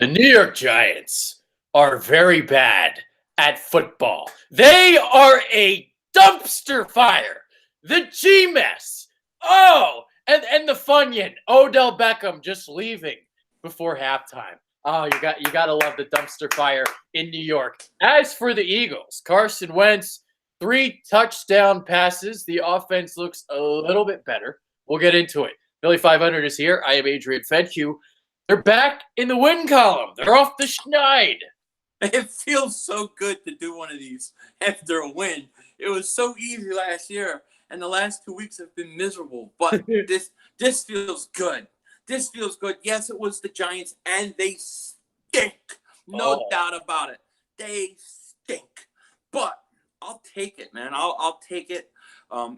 The New York Giants are very bad at football. They are a dumpster fire. The G-mess. Oh, and the Funyun. Odell Beckham just leaving before halftime. Oh, you gotta love the dumpster fire in New York. As for the Eagles, Carson Wentz, 3 touchdown passes. The offense looks a little bit better. We'll get into it. Philly 500 is here. I am Adrian Fedhue. They're back in the win column. They're off the schneid. It feels so good to do one of these after a win. It was so easy last year, and the last 2 weeks have been miserable. But this feels good. This feels good. Yes, it was the Giants, and they stink. No doubt about it. They stink. But I'll take it, man. I'll take it.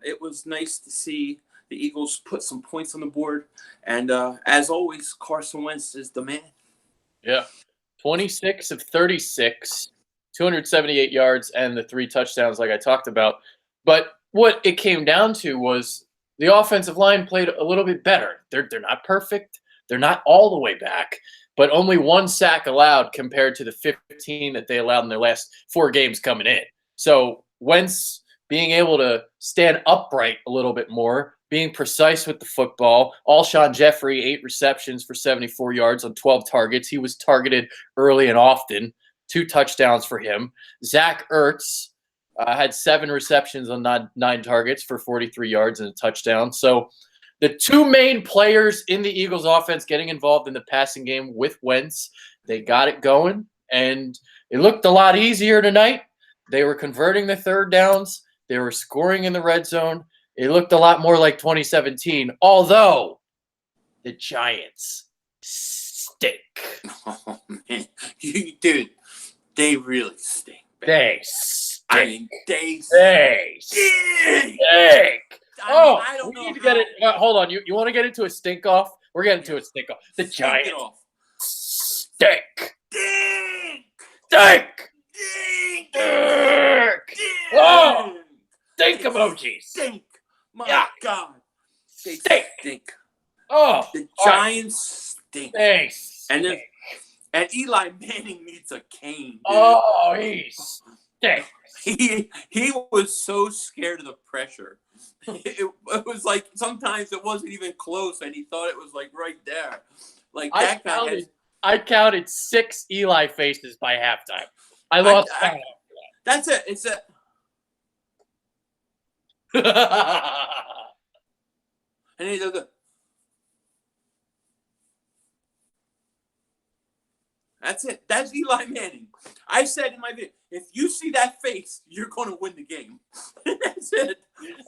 It was nice to see the Eagles put some points on the board. And as always, Carson Wentz is the man. Yeah. 26 of 36, 278 yards, and the 3 touchdowns like I talked about. But what it came down to was the offensive line played a little bit better. They're not perfect. They're not all the way back, but only 1 sack allowed compared to the 15 that they allowed in their last 4 games coming in. So Wentz being able to stand upright a little bit more, being precise with the football. Alshon Jeffrey, 8 receptions for 74 yards on 12 targets. He was targeted early and often. 2 touchdowns for him. Zach Ertz had 7 receptions on 9 targets for 43 yards and a touchdown. So the 2 main players in the Eagles offense getting involved in the passing game with Wentz, they got it going, and it looked a lot easier tonight. They were converting the 3rd downs. They were scoring in the red zone. It looked a lot more like 2017, although the Giants stink. Oh, man. Dude, they really stink. Man. They stink. I mean, they stink. I don't know. Get it. Hold on. You want to get into a stink off? We're getting to a stink off. The Giants stink. Stink. Stink. Stink. Stink. Oh, stink emojis. Stink. My God. They stink. Oh, the Giants stink. They stink. And Eli Manning needs a cane. Dude. Oh, he stinks. He was so scared of the pressure. It was like sometimes it wasn't even close, and he thought it was like right there. Like that guy. I counted 6 Eli faces by halftime. I lost count. That's it. It's a. And he does it. That's it. That's Eli Manning. I said in my video, if you see that face, you're going to win the game. That's it.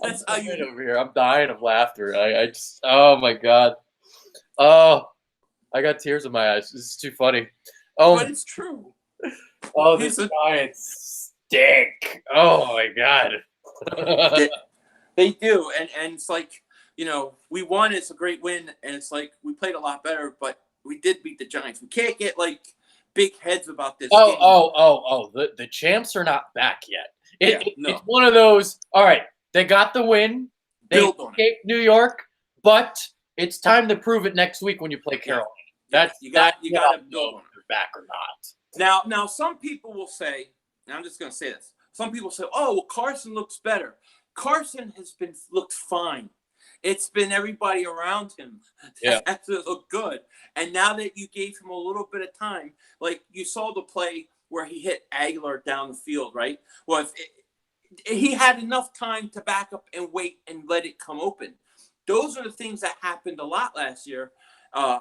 That's how you over here. I'm dying of laughter. I just, oh my God. Oh, I got tears in my eyes. This is too funny. Oh, but it's true. Oh, the Giants stink. Oh my God. They do, and it's like, we won. It's a great win, and it's like we played a lot better, but we did beat the Giants. We can't get like big heads about this. Game. The champs are not back yet. It's one of those. All right, they got the win. They escaped New York, but it's time to prove it next week when you play Carolina. You got to build on if they're back or not. Now, some people will say, and I'm just going to say this. Some people say, "Oh, well, Carson looks better." Carson has looked fine. It's been everybody around him that has looked good. And now that you gave him a little bit of time, like you saw the play where he hit Aguilar down the field, right? Well, he had enough time to back up and wait and let it come open. Those are the things that happened a lot last year. I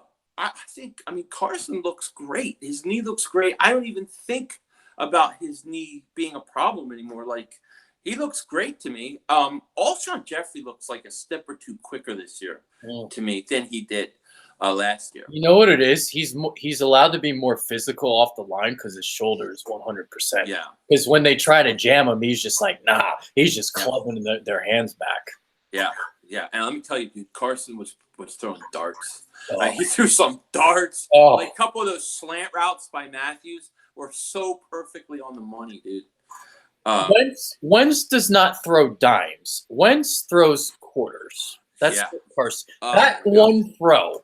think Carson looks great. His knee looks great. I don't even think about his knee being a problem anymore. Like, he looks great to me. Alshon Jeffrey looks like a step or 2 quicker this year to me than he did last year. You know what it is? He's allowed to be more physical off the line because his shoulder is 100%. Yeah. Because when they try to jam him, he's just like, nah. He's just clubbing their hands back. Yeah. Yeah. And let me tell you, dude, Carson was throwing darts. He threw some darts. Like a couple of those slant routes by Matthews were so perfectly on the money, dude. Wentz does not throw dimes. Wentz throws quarters. That's the first. That one throw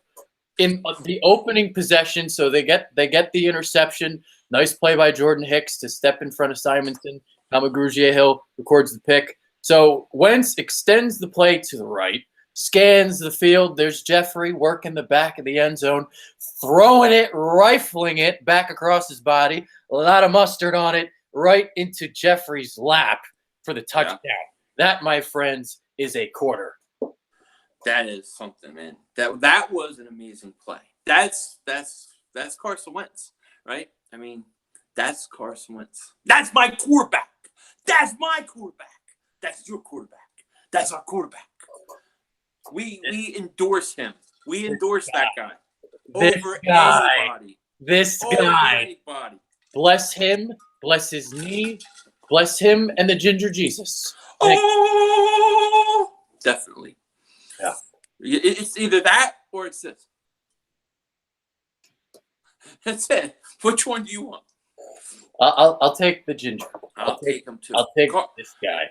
in the opening possession. So they get the interception. Nice play by Jordan Hicks to step in front of Simonson. Hill records the pick. So Wentz extends the play to the right, scans the field. There's Jeffrey working the back of the end zone, throwing it, rifling it back across his body. A lot of mustard on it, right into Jeffrey's lap for the touchdown. Yeah. That, my friends, is a quarter. That is something, man. That was an amazing play. That's Carson Wentz, right? I mean, that's Carson Wentz. That's my quarterback. That's my quarterback. That's your quarterback. That's our quarterback. We endorse him. We endorse that guy over anybody. This guy. Anybody. Bless him. Bless his knee. Bless him and the ginger Jesus. Oh, definitely. Yeah. It's either that or it's this. That's it. Which one do you want? I'll take the ginger. I'll take him too. I'll take this guy.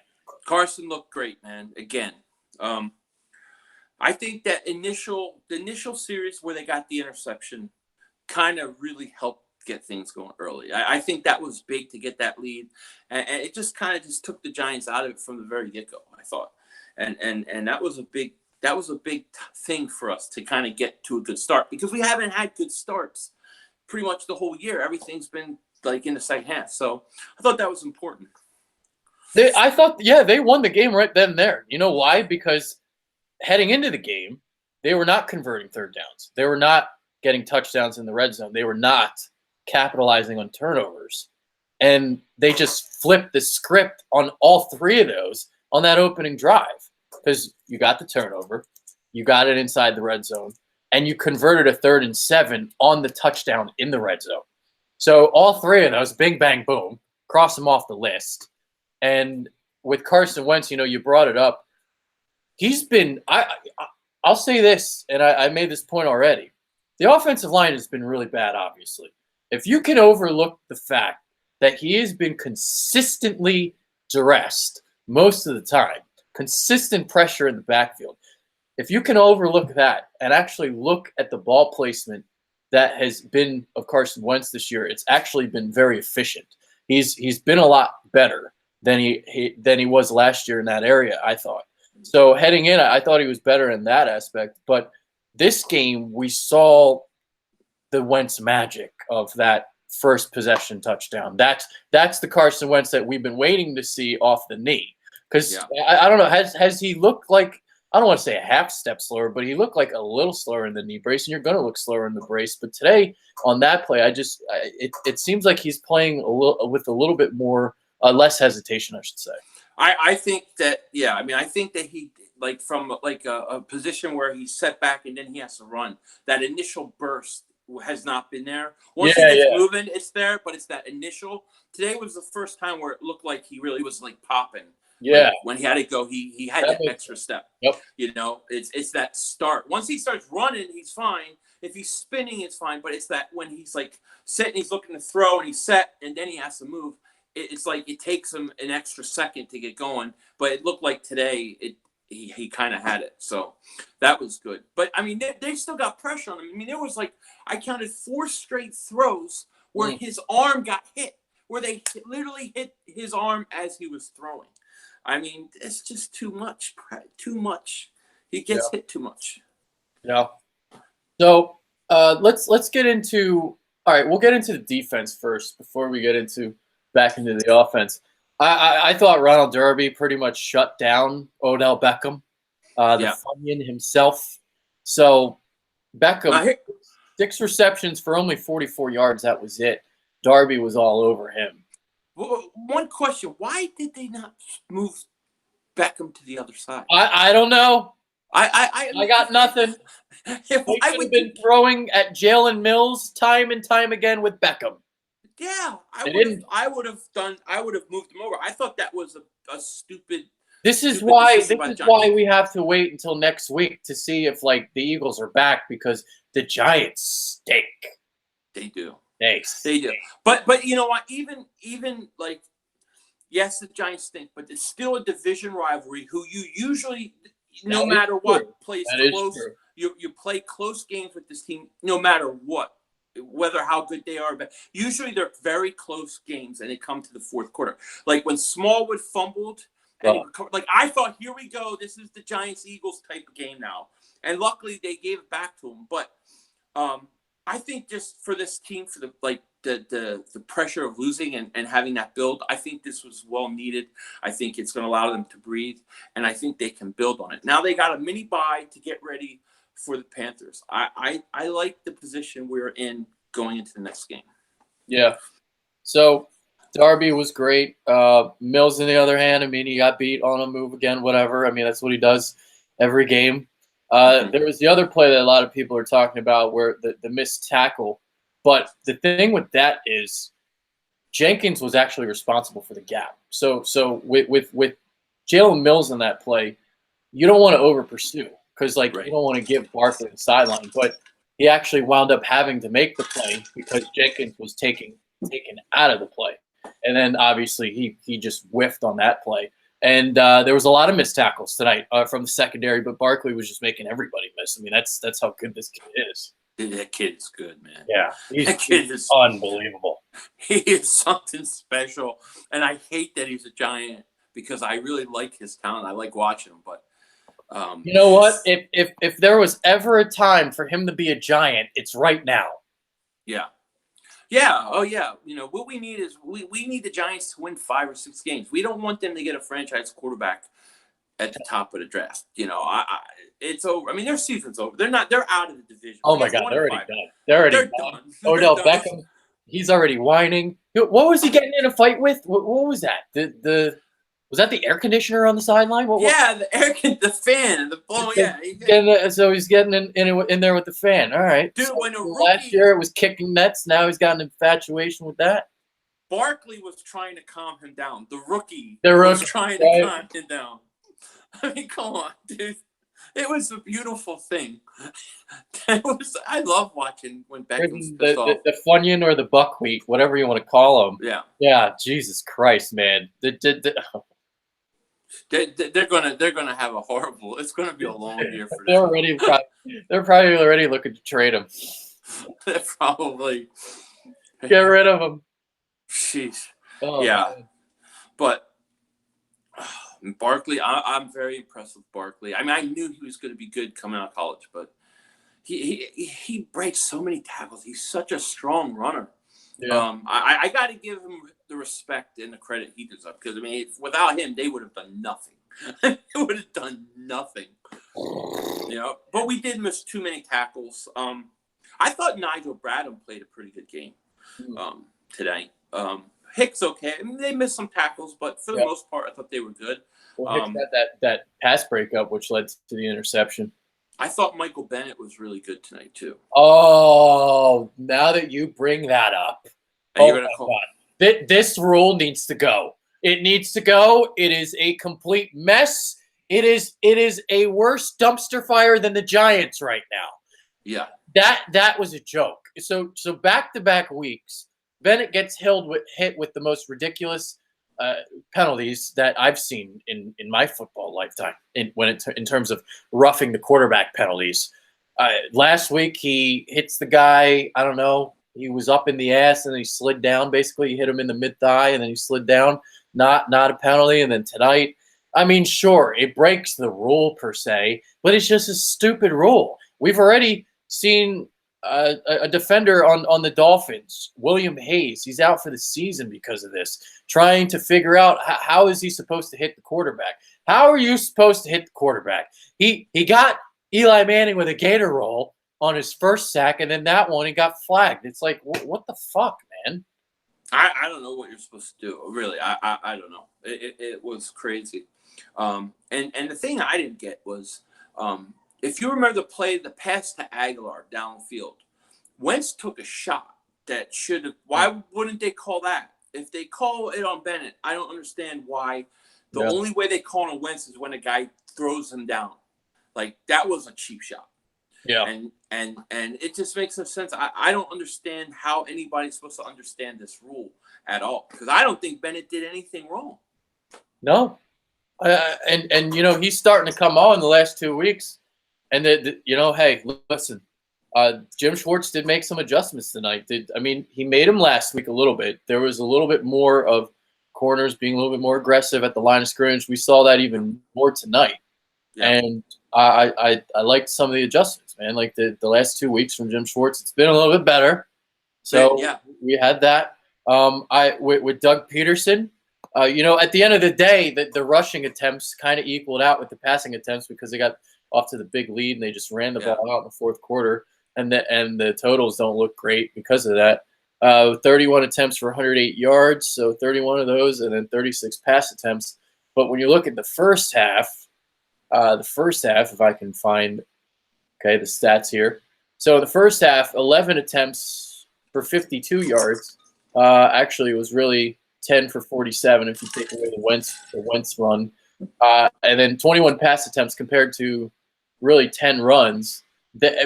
Carson looked great, man. Again, I think that the initial series where they got the interception kind of really helped get things going early. I think that was big to get that lead, and it just kind of took the Giants out of it from the very get-go. I thought, and that was a big thing for us to kind of get to a good start, because we haven't had good starts pretty much the whole year. Everything's been like in the second half, so I thought that was important. I thought, they won the game right then and there. You know why? Because heading into the game, they were not converting third downs. They were not getting touchdowns in the red zone. They were not capitalizing on turnovers. And they just flipped the script on all three of those on that opening drive, because you got the turnover, you got it inside the red zone, and you converted a 3rd and 7 on the touchdown in the red zone. So all three of those, bing, bang, boom, cross them off the list. And with Carson Wentz, you brought it up. He's been – I'll say this, and I made this point already. The offensive line has been really bad, obviously. If you can overlook the fact that he has been consistently duressed most of the time, consistent pressure in the backfield, if you can overlook that and actually look at the ball placement that has been of Carson Wentz this year, it's actually been very efficient. He's been a lot better than he was last year in that area, I thought. So heading in, I thought he was better in that aspect. But this game, we saw the Wentz magic of that first possession touchdown. That's the Carson Wentz that we've been waiting to see off the knee. Because I don't know, has he looked like, I don't want to say a half step slower, but he looked like a little slower in the knee brace, and you're going to look slower in the brace. But today on that play, it seems like he's playing with a little bit more less hesitation, I should say. I think that I think that he from a position where he's set back and then he has to run. That initial burst has not been there. Once he gets moving, it's there, but it's that initial. Today was the first time where it looked like he really was popping. Yeah. When he had to go, he had that extra step. Yep. It's that start. Once he starts running, he's fine. If he's spinning, it's fine. But it's that when he's sitting, he's looking to throw, and he's set, and then he has to move. It's like it takes him an extra second to get going. But it looked like today he kind of had it. So that was good. But, I mean, they still got pressure on him. I mean, there was I counted 4 straight throws where his arm got hit, where they literally hit his arm as he was throwing. I mean, it's just too much. Too much. He gets hit too much. Yeah. So let's get into – all right, we'll get into the defense first before we get back into the offense. I thought Ronald Darby pretty much shut down Odell Beckham, the Funyun himself. So Beckham, 6 receptions for only 44 yards. That was it. Darby was all over him. Well, one question: why did they not move Beckham to the other side? I don't know. I got nothing. I would have been throwing at Jalen Mills time and time again with Beckham. Yeah, I would have moved him over. I thought that was a stupid. This is why we have to wait until next week to see if the Eagles are back, because the Giants stink. They do. They do. But you know what? Even yes, the Giants stink, but it's still a division rivalry who you usually, no matter what, plays close. you play close games with this team, no matter what, whether how good they are. But usually they're very close games, and they come to the fourth quarter. Like when Smallwood fumbled, and he recovered, like I thought, here we go. This is the Giants-Eagles type of game now. And luckily they gave it back to him. But I think just for this team, for the pressure of losing and having that build, I think this was well needed. I think it's going to allow them to breathe, and I think they can build on it. Now they got a mini bye to get ready for the Panthers. I like the position we're in going into the next game. Yeah. So Darby was great. Mills, on the other hand, I mean, he got beat on a move again, whatever. I mean, that's what he does every game. There was the other play that a lot of people are talking about where the missed tackle. But the thing with that is Jenkins was actually responsible for the gap. So with Jalen Mills in that play, you don't want to over pursue because you don't want to give Barkley the sideline. But he actually wound up having to make the play because Jenkins was taken out of the play. And then obviously he just whiffed on that play. And there was a lot of missed tackles tonight from the secondary, but Barkley was just making everybody miss. I mean, that's how good this kid is. That kid is good, man. Yeah, he's unbelievable. He is something special, and I hate that he's a Giant because I really like his talent. I like watching him, but you know what? If there was ever a time for him to be a Giant, it's right now. Yeah. Yeah. Oh, yeah. You know, what we need is we need the Giants to win 5 or 6 games. We don't want them to get a franchise quarterback at the top of the draft. You know, it's over. I mean, their season's over. They're out of the division. Oh, my God. They're already done. They're already done. Odell Beckham, he's already whining. What was he getting in a fight with? What was that? Was that the air conditioner on the sideline? Yeah, the fan, the blow. So he's getting in there with the fan. All right. Dude, so when last year it was kicking nets. Now he's got an infatuation with that. Barkley was trying to calm him down. The rookie was trying to calm him down. I mean, come on, dude. It was a beautiful thing. I love watching when Beckham's pissed off. The Funyun or the buckwheat, whatever you want to call them. Yeah. Yeah. Jesus Christ, man. They're gonna have a horrible. It's gonna be a long year for them. They're probably already looking to trade him. They're probably get rid of him. Jeez. Oh, yeah, man. But Barkley, I'm very impressed with Barkley. I mean, I knew he was going to be good coming out of college, but he breaks so many tackles. He's such a strong runner. Yeah. I got to give him the respect and the credit he deserves because, I mean, without him, they would have done nothing. They would have done nothing. You know, but we did miss too many tackles. I thought Nigel Bradham played a pretty good game today. Hicks, okay. I mean, they missed some tackles, but for the most part, I thought they were good. Well, Hicks had that pass breakup, which led to the interception. I thought Michael Bennett was really good tonight, too. Oh, now that you bring that up. Oh, my God. This rule needs to go. It needs to go. It is a complete mess. It is a worse dumpster fire than the Giants right now. Yeah. That was a joke. So back-to-back weeks, Bennett gets hit with the most ridiculous penalties that I've seen in my football lifetime in terms of roughing the quarterback penalties. Last week, he hits the guy, I don't know, he was up in the ass and he slid down. Basically, he hit him in the mid-thigh and then he slid down. Not a penalty. And then tonight, I mean, sure, it breaks the rule per se, but it's just a stupid rule. We've already seen a defender on the Dolphins, William Hayes. He's out for the season because of this, trying to figure out how is he supposed to hit the quarterback. How are you supposed to hit the quarterback? He got Eli Manning with a gator roll on his first sack, and then that one he got flagged. It's like, what the fuck, man? I don't know what you're supposed to do. Really, I don't know. It was crazy. And the thing I didn't get was if you remember the pass to Aguilar downfield, Wentz took a shot that should have. Why wouldn't they call that? If they call it on Bennett, I don't understand why. The only way they call it on Wentz is when a guy throws him down. Like, that was a cheap shot. Yeah. And it just makes no sense. I don't understand how anybody's supposed to understand this rule at all, because I don't think Bennett did anything wrong. No. And you know, he's starting to come on the last 2 weeks. And hey, listen, Jim Schwartz did make some adjustments tonight. He made them last week a little bit. There was a little bit more of corners being a little bit more aggressive at the line of scrimmage. We saw that even more tonight. Yeah. And I liked some of the adjustments, man. Like the last 2 weeks from Jim Schwartz, it's been a little bit better. So yeah, we had that. With Doug Peterson, at the end of the day, the rushing attempts kind of equaled out with the passing attempts because they got off to the big lead and they just ran the ball out in the fourth quarter, and the totals don't look great because of that. 31 attempts for 108 yards, so 31 of those, and then 36 pass attempts. But when you look at the first half, if I can find the stats here. So the first half, 11 attempts for 52 yards. Actually, it was really 10 for 47 if you take away the Wentz run, and then 21 pass attempts compared to really 10 runs.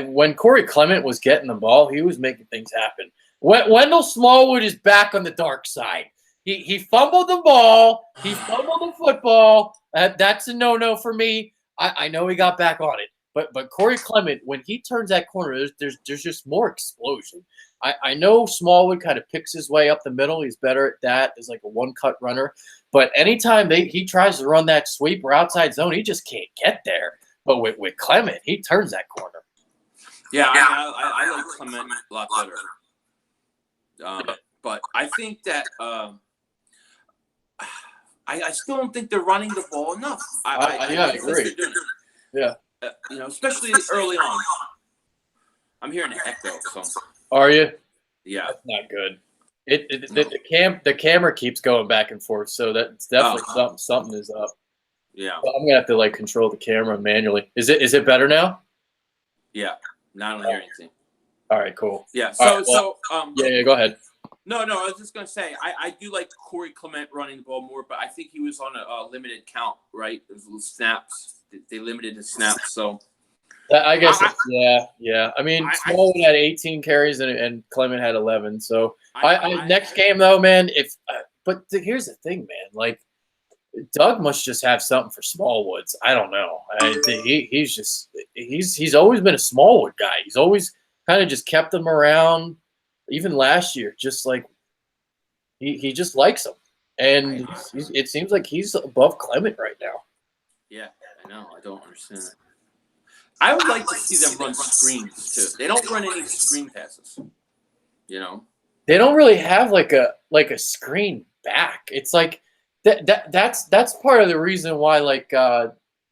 When Corey Clement was getting the ball, he was making things happen. Wendell Smallwood is back on the dark side. He fumbled the ball. He fumbled the football. That's a no-no for me. I know he got back on it. But Corey Clement, when he turns that corner, there's just more explosion. I know Smallwood kind of picks his way up the middle. He's better at that as like a one-cut runner. But anytime he tries to run that sweep or outside zone, he just can't get there. But with Clement, he turns that corner. Yeah, I like Clement a lot better. But I think that I still don't think they're running the ball enough. I agree. Yeah. Especially early on. I'm hearing an echo. So. Are you? Yeah. That's not good. The camera keeps going back and forth, so that's definitely something is up. Yeah. So I'm gonna have to control the camera manually. Is it better now? Yeah. Now I don't hear anything. All right, cool. Yeah. Yeah, go ahead. No, I was just gonna say I do like Corey Clement running the ball more, but I think he was on a limited count, right? Those little snaps. They limited his snaps, so. I guess, yeah. Smallwood had 18 carries and Clement had 11. So next game though, man. Here's the thing, man. Doug must just have something for Smallwoods. I don't know. He's always been a Smallwood guy. He's always kind of just kept him around. Even last year, just he just likes him, and it seems like he's above Clement right now. Yeah, I know. I don't understand it. I would like to see them run screens too. They don't run any screen passes. They don't really have like a screen back. It's like that's part of the reason why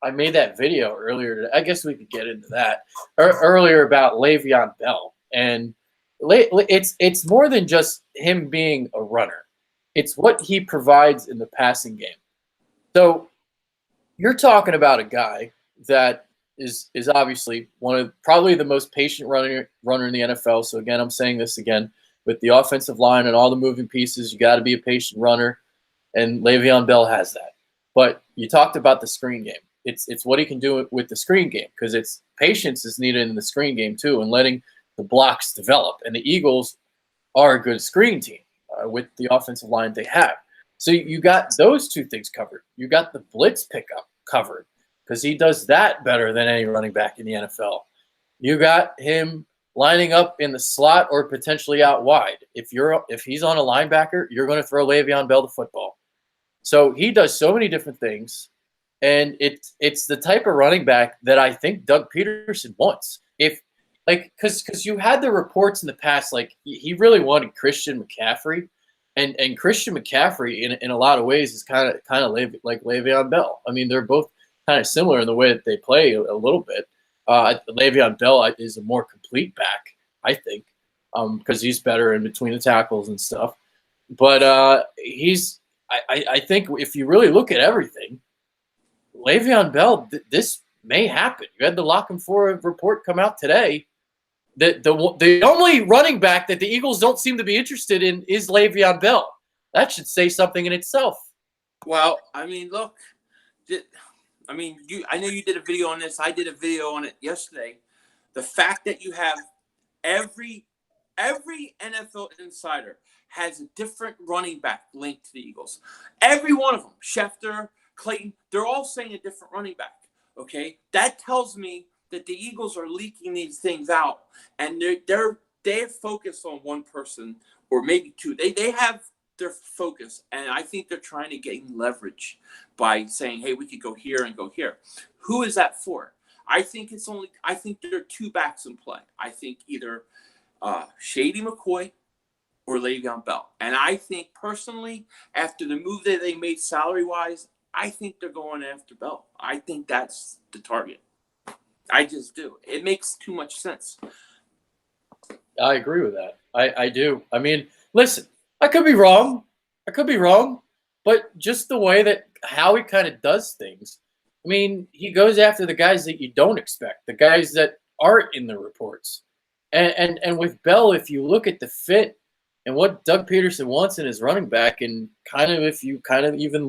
I made that video earlier today. I guess we could get into that earlier about Le'Veon Bell, and it's more than just him being a runner. It's what he provides in the passing game. So you're talking about a guy that is obviously probably the most patient runner in the NFL. So again, I'm saying this again, with the offensive line and all the moving pieces, you got to be a patient runner, and Le'Veon Bell has that. But you talked about the screen game. It's what he can do with the screen game, because it's patience is needed in the screen game too, and letting the blocks develop. And the Eagles are a good screen team with the offensive line they have. So you got those two things covered. You got the blitz pickup covered, because he does that better than any running back in the NFL. You got him lining up in the slot or potentially out wide. If he's on a linebacker, you're going to throw Le'Veon Bell the football. So he does so many different things, and it's the type of running back that I think Doug Peterson wants. Because you had the reports in the past, he really wanted Christian McCaffrey, and Christian McCaffrey in a lot of ways is kind of like Le'Veon Bell. I mean, they're both kind of similar in the way that they play a little bit. Le'Veon Bell is a more complete back, I think, because he's better in between the tackles and stuff. But I think if you really look at everything, Le'Veon Bell, this may happen. You had the Lock and Four report come out today. The only running back that the Eagles don't seem to be interested in is Le'Veon Bell. That should say something in itself. Well, look. I know you did a video on this. I did a video on it yesterday. The fact that you have every NFL insider has a different running back linked to the Eagles. Every one of them, Schefter, Clayton, they're all saying a different running back. Okay, that tells me that the Eagles are leaking these things out, and they're focused on one person or maybe two. They have their focus, and I think they're trying to gain leverage by saying, "Hey, we could go here and go here." Who is that for? I think there are two backs in play. I think either Shady McCoy or Le'Veon Bell. And I think personally, after the move that they made salary-wise, I think they're going after Bell. I think that's the target. I just do. It makes too much sense. I agree with that. I do. I mean, listen, I could be wrong. But just the way that how he kind of does things, I mean, he goes after the guys that you don't expect, the guys that aren't in the reports. And with Bell, if you look at the fit and what Doug Peterson wants in his running back, and kind of if you kind of even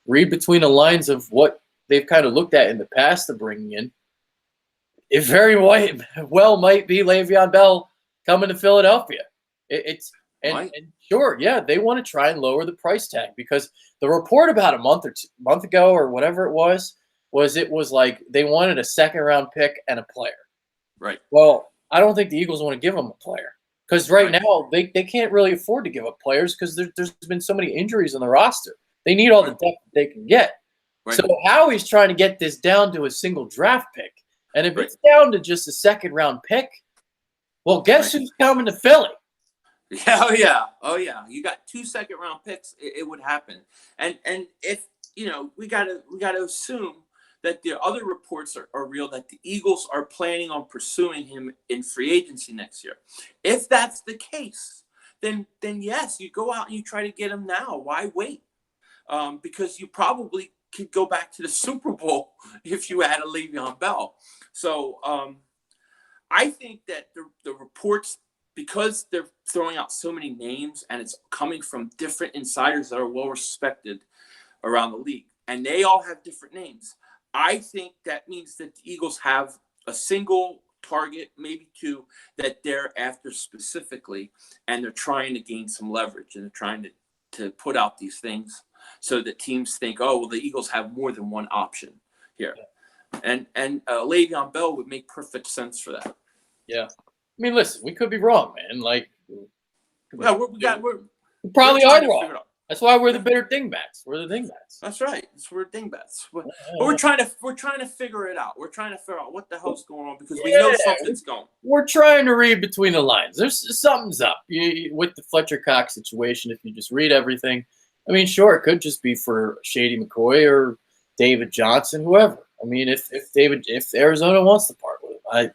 read between the lines of what they've kind of looked at in the past of bringing in, it very well might be Le'Veon Bell coming to Philadelphia. And sure, yeah, they want to try and lower the price tag, because the report about a month ago or whatever it was like they wanted a second-round pick and a player. Right. Well, I don't think the Eagles want to give them a player, because right now they can't really afford to give up players because there's been so many injuries on the roster. They need all the depth that they can get. Right. So Howie's trying to get this down to a single draft pick. And if it's down to just a second-round pick, well, guess who's coming to Philly? Oh yeah. You got 2 second-round picks. It would happen. And if we gotta assume that the other reports are real, that the Eagles are planning on pursuing him in free agency next year. If that's the case, then yes, you go out and you try to get him now. Why wait? Because you probably could go back to the Super Bowl if you had a Le'Veon Bell. So I think that the reports, because they're throwing out so many names and it's coming from different insiders that are well respected around the league, and they all have different names, I think that means that the Eagles have a single target, maybe two, that they're after specifically, and they're trying to gain some leverage, and they're trying to put out these things so that teams think, oh, well, the Eagles have more than one option here. And Le'Veon Bell would make perfect sense for that. Yeah. I mean, listen, we could be wrong, man. Like, we're probably are wrong. That's why we're the bitter dingbats. We're the dingbats. That's right. We're dingbats. But we're trying to figure it out. We're trying to figure out what the hell's going on, because we know something's going. We're trying to read between the lines. There's something's up with the Fletcher Cox situation. If you just read everything, I mean, sure, it could just be for Shady McCoy or David Johnson, whoever. I mean, if Arizona wants to part with him,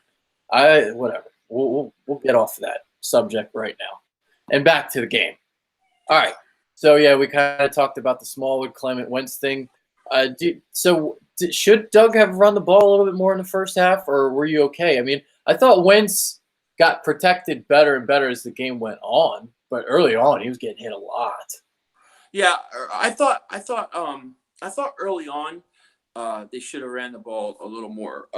I whatever. We'll get off of that subject right now, and back to the game. All right. So yeah, we kind of talked about the Smallwood Clement Wentz thing. Should Doug have run the ball a little bit more in the first half, or were you okay? I mean, I thought Wentz got protected better and better as the game went on, but early on he was getting hit a lot. Yeah, I thought early on they should have ran the ball a little more.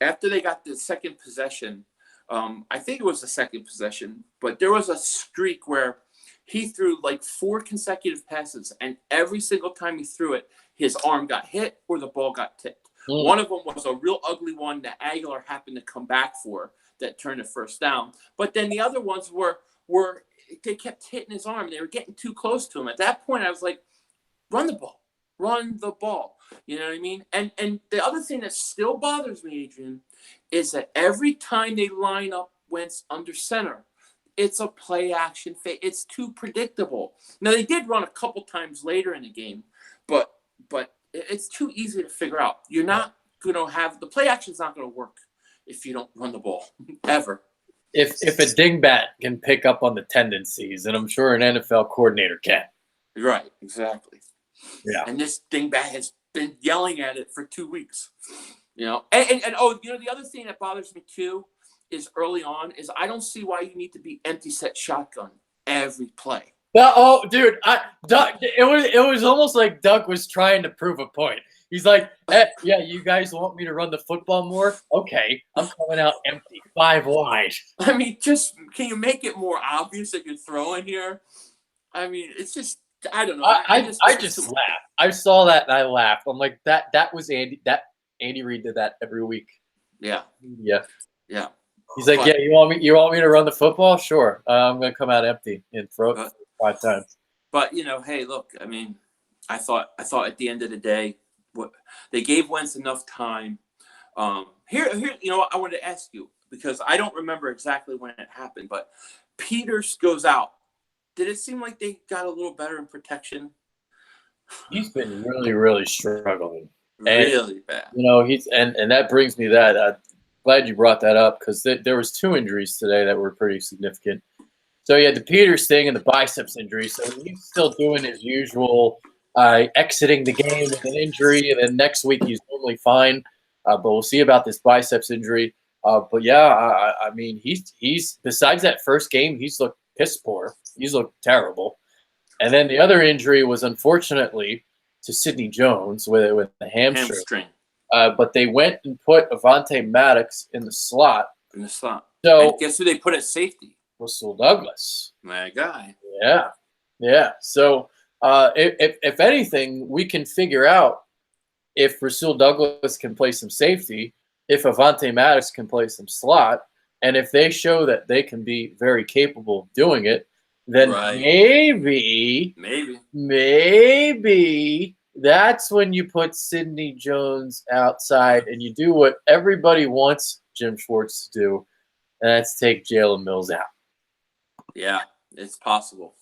After they got the second possession, I think it was the second possession, but there was a streak where he threw like 4 consecutive passes, and every single time he threw it, his arm got hit or the ball got tipped. One of them was a real ugly one that Aguilar happened to come back for that turned the first down. But then the other ones were they kept hitting his arm. They were getting too close to him. At that point, I was like, run the ball. Run the ball. You know what I mean? And the other thing that still bothers me, Adrian, is that every time they line up Wentz under center, it's a play action fake. It's too predictable. Now, they did run a couple times later in the game, but it's too easy to figure out. You're not going to have – the play action's not going to work if you don't run the ball, ever. If a dingbat can pick up on the tendencies, and I'm sure an NFL coordinator can. Right, exactly. Yeah. And this dingbat has been yelling at it for 2 weeks. And the other thing that bothers me too is early on is I don't see why you need to be empty set shotgun every play. Well, dude, Doug, it was almost like Doug was trying to prove a point. He's like, yeah, you guys want me to run the football more? Okay, I'm coming out empty, 5 wide. I mean, just can you make it more obvious that you're throwing here? I mean, it's just I don't know. I just laughed. I saw that and I laughed. I'm like, that was Andy. That Andy Reid did that every week. Yeah. Yeah. Yeah. He's like, yeah, you want me to run the football? Sure. I'm going to come out empty and throw it 5 times. But hey, look, I mean, I thought at the end of the day, they gave Wentz enough time. Here, I wanted to ask you because I don't remember exactly when it happened, but Peters goes out. Did it seem like they got a little better in protection? He's been really, really struggling. Really bad. He's and that brings me that. Glad you brought that up because there was 2 injuries today that were pretty significant. So he had the Peters thing and the biceps injury. So he's still doing his usual exiting the game with an injury, and then next week he's totally fine. But we'll see about this biceps injury. But yeah, I mean, he's besides that first game, he's looked piss poor. He's looked terrible. And then the other injury was unfortunately to Sidney Jones with the hamstring. But they went and put Avonte Maddox in the slot. So and guess who they put at safety? Rasul Douglas. My guy. Yeah. So if anything, we can figure out if Rasul Douglas can play some safety, if Avonte Maddox can play some slot, and if they show that they can be very capable of doing it, then maybe that's when you put Sidney Jones outside and you do what everybody wants Jim Schwartz to do, and that's take Jalen Mills out. Yeah, it's possible.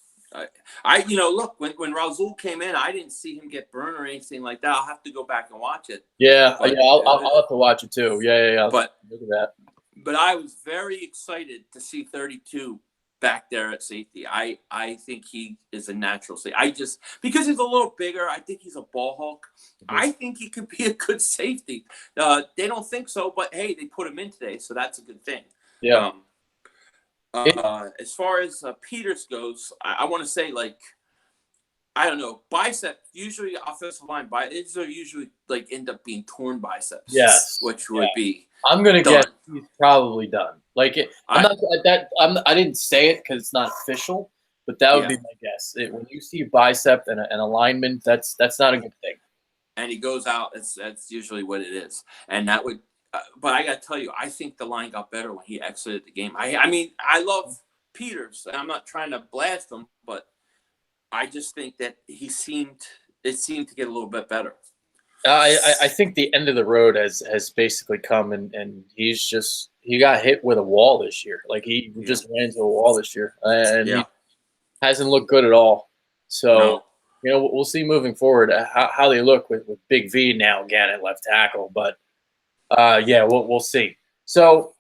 Look, when Rasul came in, I didn't see him get burned or anything like that. I'll have to go back and watch it. I'll have to watch it too. Yeah. But look at that. But I was very excited to see 32 back there at safety. I think he is a natural safety. Because he's a little bigger, I think he's a ball hawk. Mm-hmm. I think he could be a good safety. They don't think so, but hey, they put him in today, so that's a good thing. Yeah. As far as Peters goes, I want to say, I don't know, bicep, usually offensive line, biceps are usually end up being torn biceps. Yes. Which would be. I'm gonna guess he's probably done. I didn't say it because it's not official, but that would be my guess. When you see bicep and a lineman, that's not a good thing. And he goes out. That's usually what it is, and that would. But I got to tell you, I think the line got better when he exited the game. I mean, I love Peters, and I'm not trying to blast him, but I just think that it seemed to get a little bit better. I think the end of the road has basically come, and he got hit with a wall this year. He just ran into a wall this year, and he hasn't looked good at all. So we'll see moving forward how they look with Big V now again at left tackle. But we'll see. So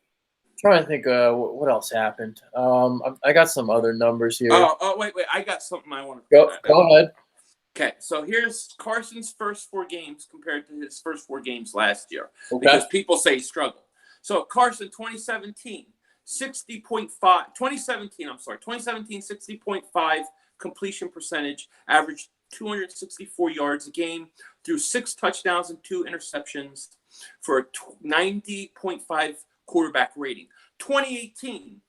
I'm trying to think what else happened. I got some other numbers here. Oh wait, I got something I want to go ahead. Okay, so here's Carson's first 4 games compared to his first 4 games last year. Okay. Because people say he struggled. So Carson, 2017, 60.5 completion percentage, averaged 264 yards a game, threw 6 touchdowns and 2 interceptions for a 90.5 quarterback rating. 2018,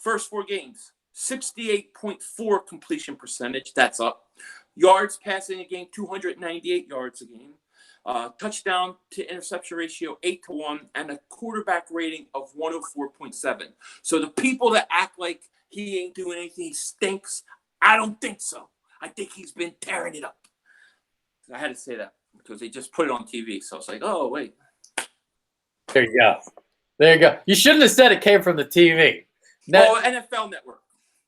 first 4 games, 68.4 completion percentage. That's up. Yards passing a game, 298 yards a game. Touchdown to interception ratio 8-1, and a quarterback rating of 104.7. So the people that act like he ain't doing anything, he stinks, I don't think so. I think he's been tearing it up. I had to say that because they just put it on TV. So it's like, oh, wait. There you go. You shouldn't have said it came from the TV. NFL Network.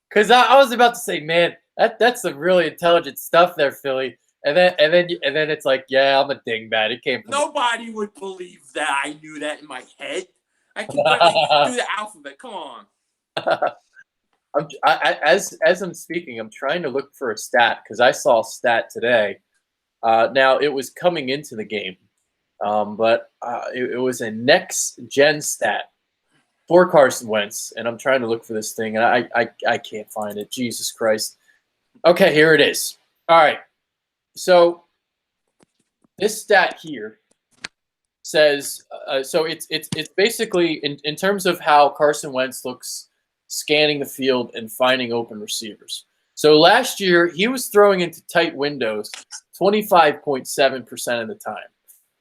Because I was about to say, man, that's some really intelligent stuff there, Philly. And then it's like, yeah, I'm a dingbat. It came from Nobody would believe that I knew that in my head. I can barely do the alphabet. Come on. As I'm speaking, I'm trying to look for a stat because I saw a stat today. Now it was coming into the game, but it was a next gen stat for Carson Wentz, and I'm trying to look for this thing, and I can't find it. Jesus Christ. Okay, here it is. All right. So this stat here says so it's basically in terms of how Carson Wentz looks scanning the field and finding open receivers. So last year he was throwing into tight windows 25.7% of the time.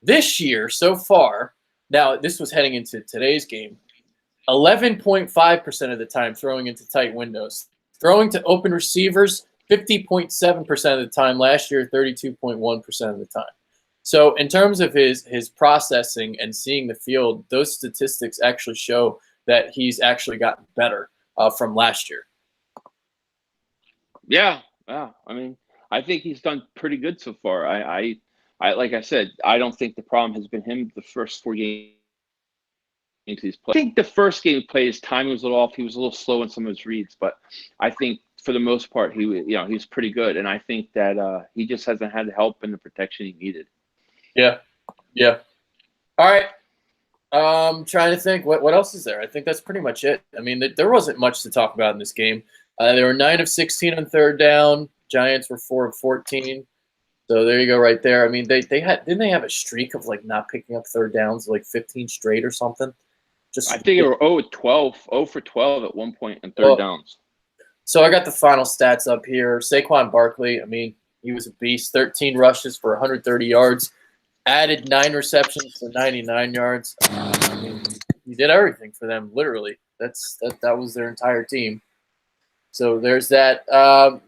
This year so far Now, this was heading into today's game. 11.5% of the time throwing into tight windows. Throwing to open receivers, 50.7% of the time. Last year, 32.1% of the time. So in terms of his processing and seeing the field, those statistics actually show that he's actually gotten better from last year. Yeah. I mean, I think he's done pretty good so far. I like I said, I don't think the problem has been him the first 4 games he's played. I think the first game he played, his timing was a little off. He was a little slow in some of his reads, but I think for the most part, he was pretty good. And I think that he just hasn't had the help and the protection he needed. Yeah. All right. Trying to think what else is there. I think that's pretty much it. I mean, there wasn't much to talk about in this game. They were 9 of 16 on third down. Giants were 4 of 14. So there you go, right there. I mean, didn't they have a streak of like not picking up third downs, like 15 straight or something? I think they were 0 for 12 at one point in third downs. So I got the final stats up here. Saquon Barkley, I mean, he was a beast. 13 rushes for 130 yards. Added 9 receptions for 99 yards. I mean, he did everything for them, literally. That was their entire team. So there's that.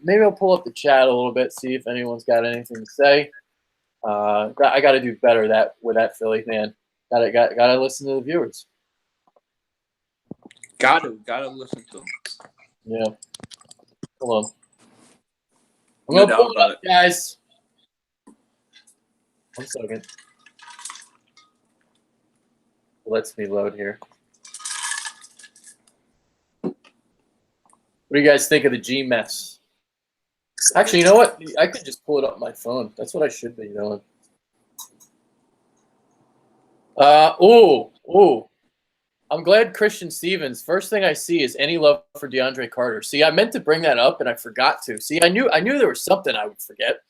Maybe I'll pull up the chat a little bit, see if anyone's got anything to say. I got to do better with that Philly fan. Got to listen to the viewers. Gotta listen to them. Yeah. Hold on. I'm gonna pull it up, guys. 1 second. Lets me load here. What do you guys think of the G mess? Actually, you know what? I could just pull it up on my phone. That's what I should be doing. I'm glad Christian Stevens. First thing I see is any love for DeAndre Carter. See, I meant to bring that up and I forgot to. See, I knew there was something I would forget.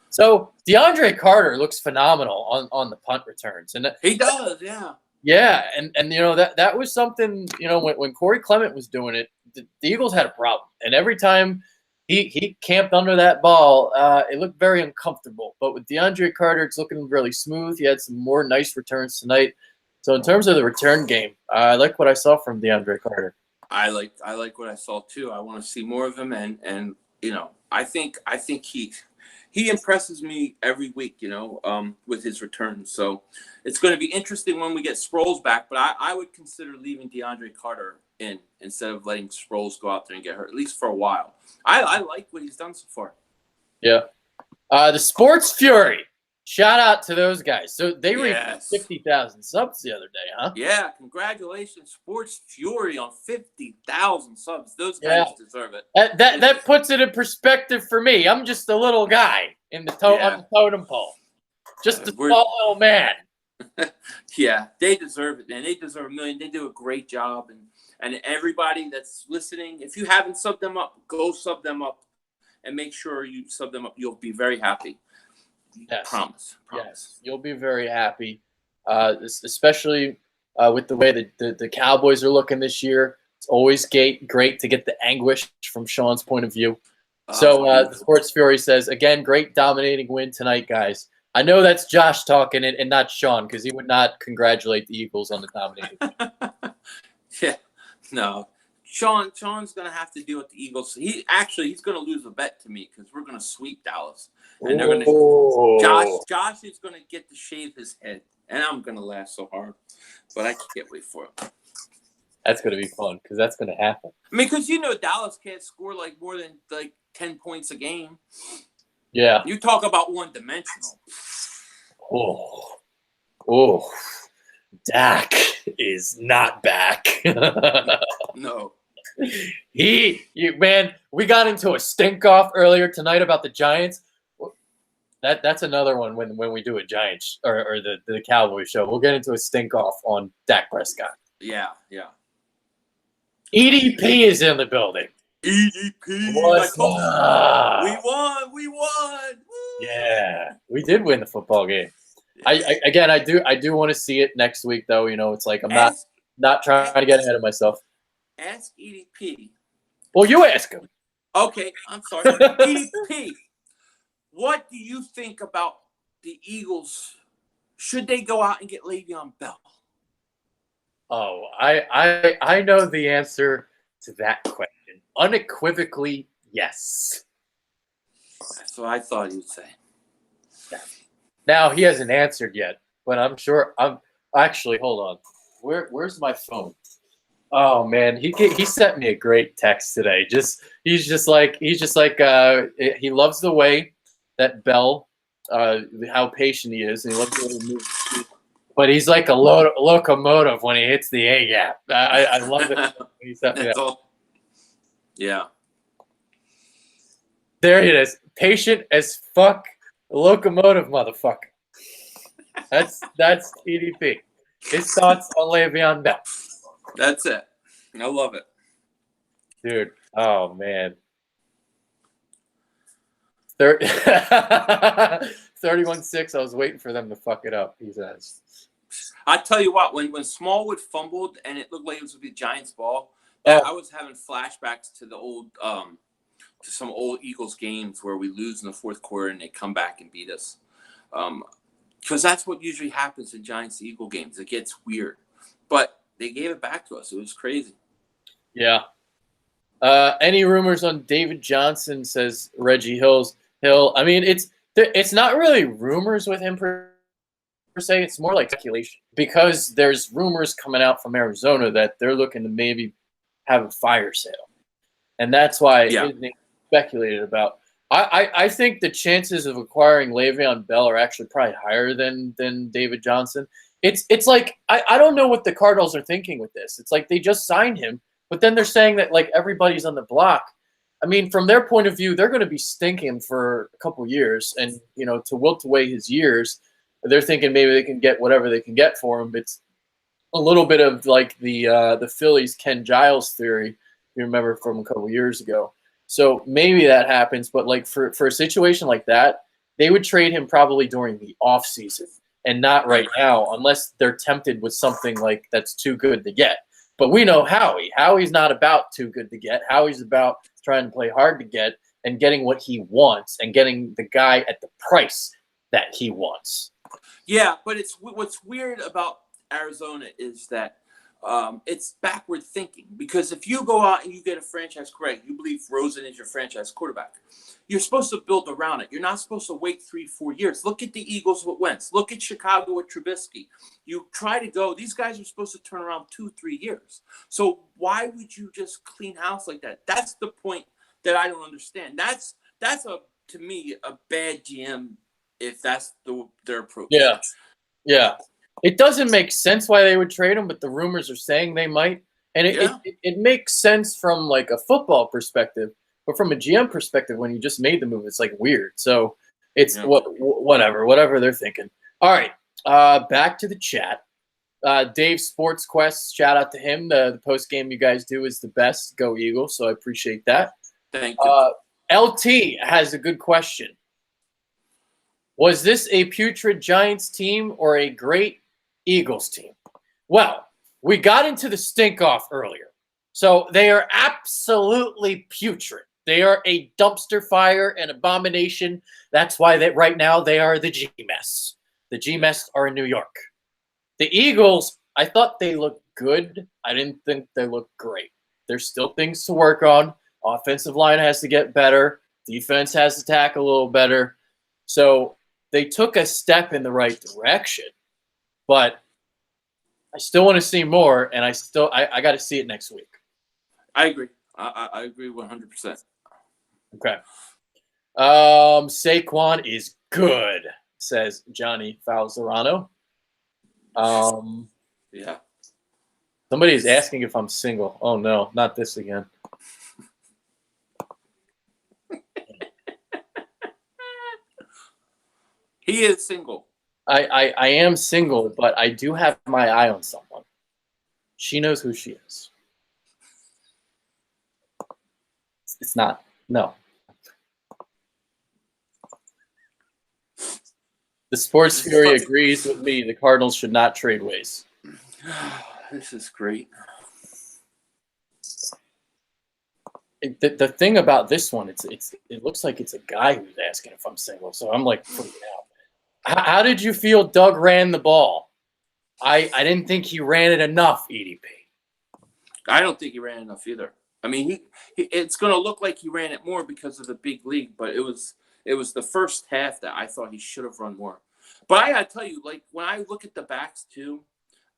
So DeAndre Carter looks phenomenal on the punt returns, and he does, yeah. Yeah, and that was something when Corey Clement was doing it, the Eagles had a problem, and every time he camped under that ball, it looked very uncomfortable. But with DeAndre Carter, it's looking really smooth. He had some more nice returns tonight. So in terms of the return game, I like what I saw from DeAndre Carter. I like what I saw too. I want to see more of him, and I think he impresses me every week, with his returns. So it's going to be interesting when we get Sproles back. But I would consider leaving DeAndre Carter in instead of letting Sproles go out there and get hurt, at least for a while. I like what he's done so far. Yeah. The Sports Fury. Shout out to those guys. So they reached 50,000 subs the other day, huh? Yeah, congratulations, Sports Fury, on 50,000 subs. Those guys deserve it. That puts it in perspective for me. I'm just a little guy on the totem pole, just a small little man. Yeah, they deserve it, man. They deserve $1 million. They do a great job, and everybody that's listening, if you haven't subbed them up, go sub them up, and make sure you sub them up. You'll be very happy. Yes. Promise. Yes, you'll be very happy, especially with the way the Cowboys are looking this year. It's always great to get the anguish from Sean's point of view. So the Sports Fury says, again, great dominating win tonight, guys. I know that's Josh talking and not Sean, because he would not congratulate the Eagles on the dominating win. Yeah, no. Sean's going to have to deal with the Eagles. He's going to lose a bet to me because we're going to sweep Dallas. And they're going to Josh is going to get to shave his head, and I'm going to laugh so hard. But I can't wait for it. That's going to be fun because that's going to happen. I mean, because Dallas can't score more than 10 points a game. Yeah. You talk about one-dimensional. Oh. Dak is not back. No. Man, we got into a stink off earlier tonight about the Giants. That's another one when we do a Giants or the Cowboys show. We'll get into a stink off on Dak Prescott. Yeah. EDP is in the building. EDP. What's up? We won. Woo! Yeah, we did win the football game. I do want to see it next week though. It's like I'm not trying to get ahead of myself. Ask EDP. Well, you ask him. Okay, I'm sorry. EDP. What do you think about the Eagles? Should they go out and get Le'Veon Bell? Oh, I know the answer to that question. Unequivocally, yes. That's what I thought you'd say. Yeah. Now he hasn't answered yet, but I'm sure. I'm actually. Hold on. Where's my phone? Oh man, he sent me a great text today. He's just like he loves the way that Bell, how patient he is, and he loves the way he moves his feet. But he's like a locomotive when he hits the A gap. I love it. When he sent me that. Yeah. There it is. Patient as fuck, locomotive motherfucker. That's EDP. His thoughts on Le'Veon Bell. That's it. I love it. Dude, oh man. 31-6, I was waiting for them to fuck it up, he says. I tell you what, when Smallwood fumbled and it looked like it was the Giants' ball, I was having flashbacks to the old to some old Eagles games where we lose in the fourth quarter and they come back and beat us. Because that's what usually happens in Giants-Eagle games. It gets weird. But they gave it back to us. It was crazy. Yeah. Any rumors on David Johnson, says Reggie Hill. I mean, it's not really rumors with him per se. It's more like speculation because there's rumors coming out from Arizona that they're looking to maybe have a fire sale. And that's why it's being speculated about. I think the chances of acquiring Le'Veon Bell are actually probably higher than David Johnson. It's like I don't know what the Cardinals are thinking with this. It's like they just signed him, but then they're saying that like everybody's on the block. I mean, from their point of view, they're going to be stinking for a couple years, and to wilt away his years, they're thinking maybe they can get whatever they can get for him. It's a little bit of like the Phillies Ken Giles theory, you remember from a couple years ago. So maybe that happens, but like for a situation like that, they would trade him probably during the off season and not right now, unless they're tempted with something like that's too good to get. But we know Howie. Howie's not about too good to get. Howie's about trying to play hard to get and getting what he wants and getting the guy at the price that he wants. Yeah, but what's weird about Arizona is that it's backward thinking, because if you go out and you get a franchise quarterback, you believe Rosen is your franchise quarterback, you're supposed to build around it. You're not supposed to wait 3-4 years. Look at the Eagles with Wentz. Look at Chicago with Trubisky. You try to go. These guys are supposed to turn around 2-3 years. So why would you just clean house like that? That's the point that I don't understand. That's to me a bad GM if that's their approach. Yeah. It doesn't make sense why they would trade him, but the rumors are saying they might. And it makes sense from like a football perspective, but from a GM perspective, when you just made the move, it's like weird. So it's whatever they're thinking. All right, back to the chat. Dave Sports Quest, shout out to him. The post game you guys do is the best. Go Eagles! So I appreciate that. Thank you. LT has a good question. Was this a putrid Giants team or a great Eagles team? Well, we got into the stink off earlier. So they are absolutely putrid. They are a dumpster fire, an abomination. That's why right now they are the G-Mess. The G-Mess are in New York. The Eagles, I thought they looked good. I didn't think they looked great. There's still things to work on. Offensive line has to get better. Defense has to tackle a little better. So they took a step in the right direction. But I still want to see more, and I got to see it next week. I agree. I agree 100%. Okay. Saquon is good, says Johnny Falzerano. Yeah. Somebody is asking if I'm single. Oh no, not this again. He is single. I am single, but I do have my eye on someone. She knows who she is. It's not. No. The Sports Fury agrees with me. The Cardinals should not trade ways. This is great. The thing about this one, it looks like it's a guy who's asking if I'm single. So I'm like freaking out. How did you feel Doug ran the ball? I didn't think he ran it enough, EDP. I don't think he ran enough either. I mean, it's going to look like he ran it more because of the big league, but it was the first half that I thought he should have run more. But I got to tell you, like, when I look at the backs too,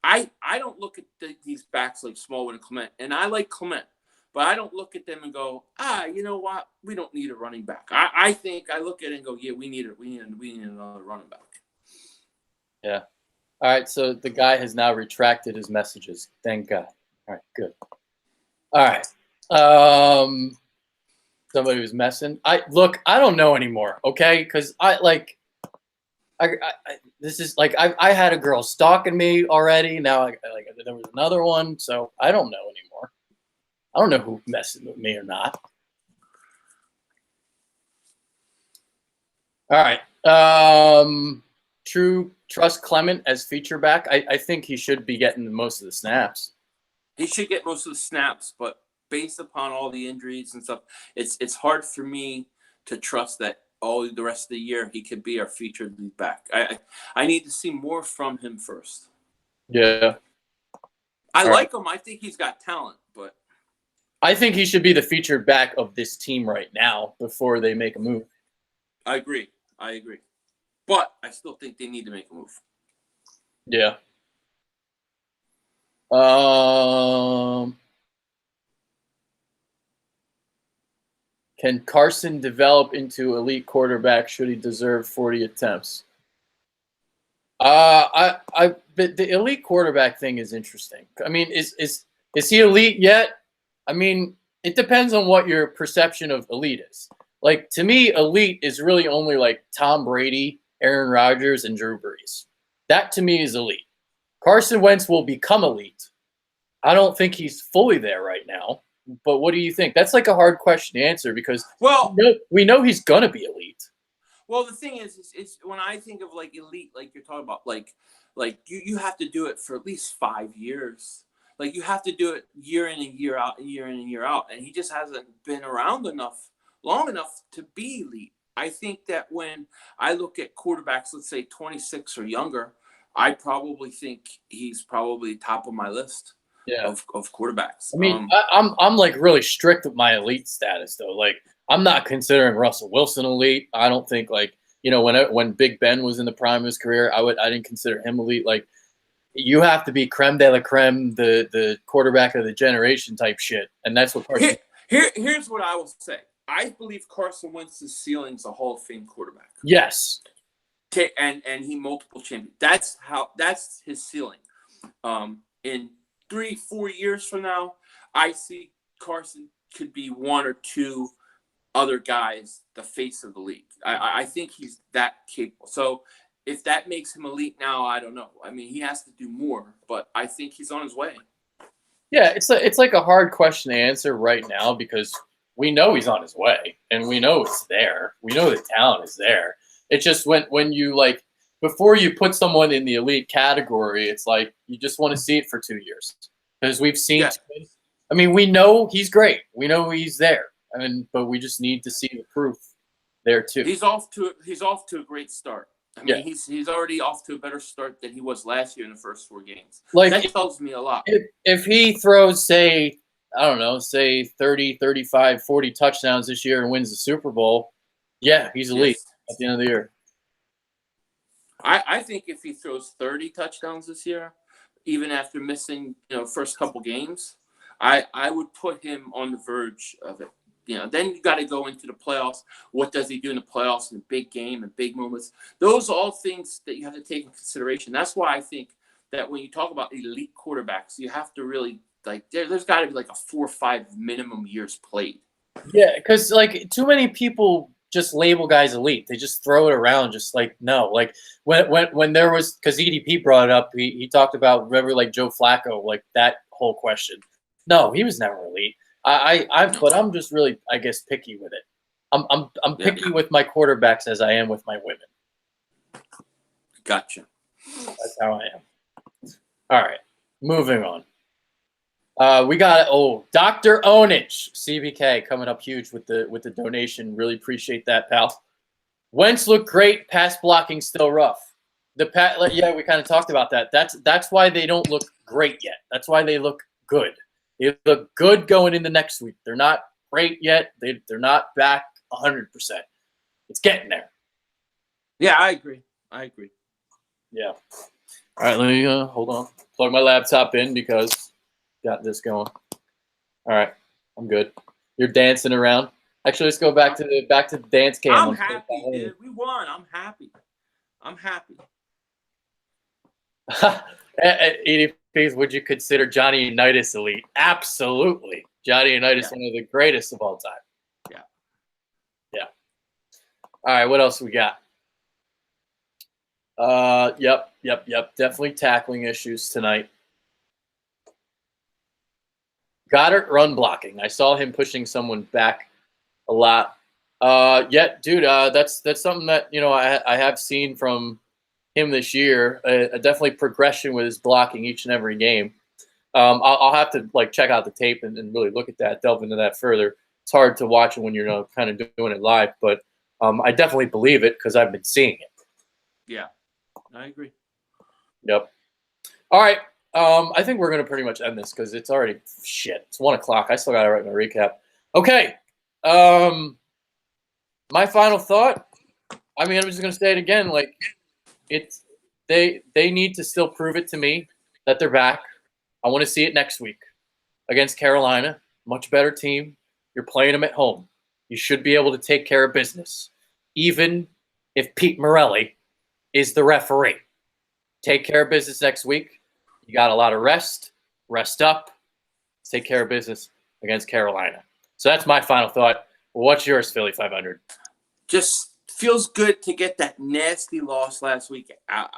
I don't look at these backs like Smallwood and Clement, and I like Clement, but I don't look at them and go, you know what? We don't need a running back. I think I look at it and go, yeah, we need another running back. Yeah. All right, so the guy has now retracted his messages. Thank God. All right, good. All right. Somebody was messing. I don't know anymore, okay? Because this is like I had a girl stalking me already. Now there was another one, so I don't know anymore. I don't know who's messing with me or not. All right. Trust Clement as feature back. I think he should be getting most of the snaps. He should get most of the snaps, but based upon all the injuries and stuff, it's hard for me to trust that all the rest of the year he could be our featured lead back. I need to see more from him first. Yeah. I like him. I think he's got talent, but I think he should be the featured back of this team right now before they make a move. I agree. But I still think they need to make a move. Yeah. Can Carson develop into elite quarterback should he deserve 40 attempts? But the elite quarterback thing is interesting. I mean, is he elite yet? I mean, it depends on what your perception of elite is. Like, to me, elite is really only like Tom Brady, Aaron Rodgers, and Drew Brees. That, to me, is elite. Carson Wentz will become elite. I don't think he's fully there right now. But what do you think? That's like a hard question to answer because we know he's going to be elite. Well, the thing is when I think of like elite, like you're talking about, like you have to do it for at least 5 years. Like you have to do it year in and year out, and he just hasn't been around long enough to be elite. I think that when I look at quarterbacks, let's say 26 or younger, I probably think he's probably top of my list. Yeah. Of quarterbacks. I mean, I'm like really strict with my elite status though. Like I'm not considering Russell Wilson elite. I don't think when Big Ben was in the prime of his career, I didn't consider him elite. Like you have to be creme de la creme, the quarterback of the generation type shit, and that's what. Here's what I will say. I believe Carson Wentz's ceiling is a Hall of Fame quarterback. Yes. And he multiple champion. That's his ceiling. In 3-4 years from now, I see Carson could be one or two other guys the face of the league. I think he's that capable. So if that makes him elite now, I don't know. I mean, he has to do more, but I think he's on his way. Yeah, it's like a hard question to answer right now because we know he's on his way and we know it's there. We know the talent is there. It's just when you like before you put someone in the elite category, it's like you just want to see it for 2 years because we've seen. Yeah. I mean, we know he's great. We know he's there. I mean, but we just need to see the proof there too. He's off to a great start. I mean, he's already off to a better start than he was last year in the first 4 games. Like that tells me a lot. If he throws, say 30, 35, 40 touchdowns this year and wins the Super Bowl, yeah, he's elite at the end of the year. I think if he throws 30 touchdowns this year, even after missing first couple games, I would put him on the verge of it. Then you got to go into the playoffs. What does he do in the playoffs in a big game and big moments? Those are all things that you have to take in consideration. That's why I think that when you talk about elite quarterbacks, you have to really there's got to be like a 4 or 5 minimum years played. Yeah, because like too many people just label guys elite. They just throw it around, just like no. Like when there was because EDP brought it up, he talked about remember like Joe Flacco, like that whole question. No, he was never elite. But I'm just really, I guess, picky with it. I'm picky with my quarterbacks as I am with my women. Gotcha. That's how I am. All right, moving on. We got Dr. Onich CBK coming up huge with the donation. Really appreciate that, pal. Wentz looked great. Pass blocking still rough. Yeah, we kind of talked about that. That's why they don't look great yet. That's why they look good. They look good going into next week. They're not great yet. They're not back 100%. It's getting there. Yeah, I agree. Yeah. All right, let me hold on. Plug my laptop in because got this going. All right, I'm good. You're dancing around. Actually, let's go back to the dance cam. I'm happy, dude. We won. I'm happy. EDPs, would you consider Johnny Unitas elite? Absolutely. Johnny Unitas, one of the greatest of all time. Yeah. All right, what else we got? Yep. Definitely tackling issues tonight. Goddard run blocking. I saw him pushing someone back a lot. Dude, that's something that I have seen from him this year. Definitely progression with his blocking each and every game. I'll have to check out the tape and really look at that, delve into that further. It's hard to watch it when you're kind of doing it live, but I definitely believe it because I've been seeing it. Yeah, I agree. Yep. All right. I think we're going to pretty much end this because it's already It's 1 o'clock. I still got to write my recap. Okay. My final thought. I mean, I'm just going to say it again. They need to still prove it to me that they're back. I want to see it next week against Carolina. Much better team. You're playing them at home. You should be able to take care of business, even if Pete Morelli is the referee. Take care of business next week. You got a lot of rest up, take care of business against Carolina. So that's my final thought. What's yours, Philly 500? Just feels good to get that nasty loss last week out,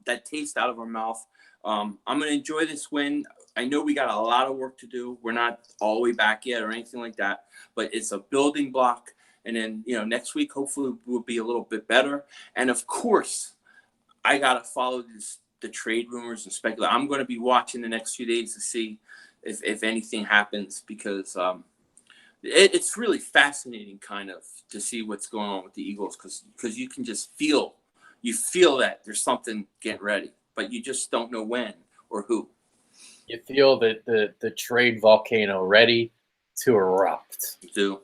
that taste out of our mouth. I'm going to enjoy this win. I know we got a lot of work to do. We're not all the way back yet or anything like that, but it's a building block. And then, next week, hopefully we'll be a little bit better. And of course, I got to follow the trade rumors and speculate. I'm going to be watching the next few days to see if anything happens because it's really fascinating kind of to see what's going on with the Eagles because you can just feel that there's something getting ready, but you just don't know when or who. You feel that the trade volcano ready to erupt. You do.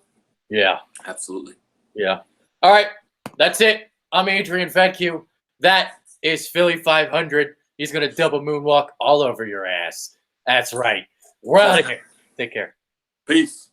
Yeah. Absolutely. Yeah. All right. That's it. I'm Adrian Vecchio. That is Philly 500. He's going to double moonwalk all over your ass. That's right. We're out of here. Take care. Peace.